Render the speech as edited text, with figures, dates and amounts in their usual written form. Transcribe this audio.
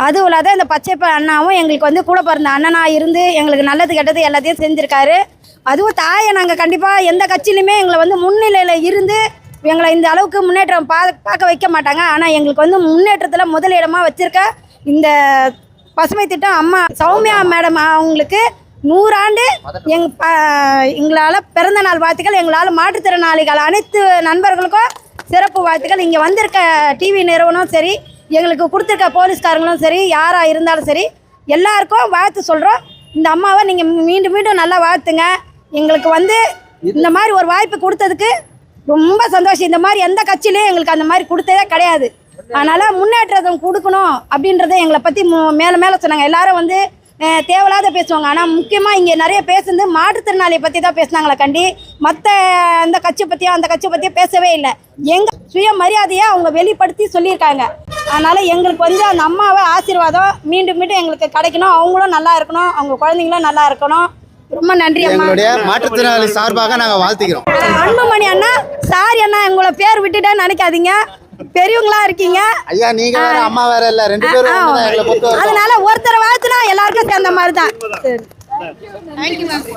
அதுவும் இல்லாத இந்த பச்சைப்ப அண்ணாவும் எங்களுக்கு வந்து கூட பிறந்த அண்ணனாக இருந்து எங்களுக்கு நல்லது கெட்டது எல்லாத்தையும் செஞ்சுருக்காரு. அதுவும் தாயை நாங்கள் கண்டிப்பாக எந்த கட்சியிலுமே எங்களை வந்து முன்னிலையில் இருந்து எங்களை இந்த அளவுக்கு முன்னேற்றம் பார்க்க வைக்க மாட்டாங்க. ஆனால் எங்களுக்கு வந்து முன்னேற்றத்தில் முதலிடமாக வச்சுருக்க இந்த பசுமை திட்டம் அம்மா சௌமியா மேடம் அவங்களுக்கு 100 ஆண்டு எங்களால் பிறந்த நாள் வாழ்த்துக்கள். எங்களால் மாற்றுத்திறனாளிகள் அனைத்து நண்பர்களுக்கும் சிறப்பு வாழ்த்துக்கள். இங்கே வந்திருக்க டிவி நிறுவனம் சரி, எங்களுக்கு கொடுத்துருக்க போலீஸ்காரங்களும் சரி, யாராக இருந்தாலும் சரி, எல்லாருக்கும் வாழ்த்து சொல்கிறோம். இந்த அம்மாவை நீங்கள் மீண்டும் மீண்டும் நல்லா வாழ்த்துங்க. எங்களுக்கு வந்து இந்த மாதிரி ஒரு வாய்ப்பு கொடுத்ததுக்கு ரொம்ப சந்தோஷம். இந்த மாதிரி எந்த கட்சியிலையும் எங்களுக்கு அந்த மாதிரி கொடுத்ததே கிடையாது. அதனால் முன்னேற்றம் கொடுக்கணும் அப்படின்றத எங்களை பற்றி மேலே மேலே சொன்னாங்க. எல்லாரும் வந்து தேவையில்லாத பேசுவாங்க. ஆனால் முக்கியமாக இங்கே நிறைய பேசுனது மாற்றுத்திறனாளியை பற்றி தான் பேசினாங்களே கண்டி மற்ற இந்த கட்சி பற்றியோ அந்த கட்சி பற்றியோ பேசவே இல்லை. எங்கள் சுயமரியாதையை அவங்க வெளிப்படுத்தி சொல்லியிருக்காங்க. அதனால் எங்களுக்கு வந்து அந்த அம்மாவை ஆசீர்வாதம் மீண்டும் மீண்டும் எங்களுக்கு கிடைக்கணும். அவங்களும் நல்லா இருக்கணும், அவங்க குழந்தைங்களும் நல்லா இருக்கணும். ரொம்ப நன்றி அம்மா. எங்களுடைய மாற்றுத்திறனாளி சார்பாக நாங்கள் வாழ்த்துக்கிறோம். அன்புமணி அண்ணா, சாரி அண்ணா, உங்களை பேர் விட்டுட்டேன்னு நினைக்காதீங்க, பெரியவங்களா இருக்கீங்க. ஐயா நீங்க வேற அம்மா வேற இல்ல, 2 பேரும் அதனால ஒருத்தரை வாழ்த்துனா எல்லாருக்கும் சேர்ந்த மாதிரி தான்.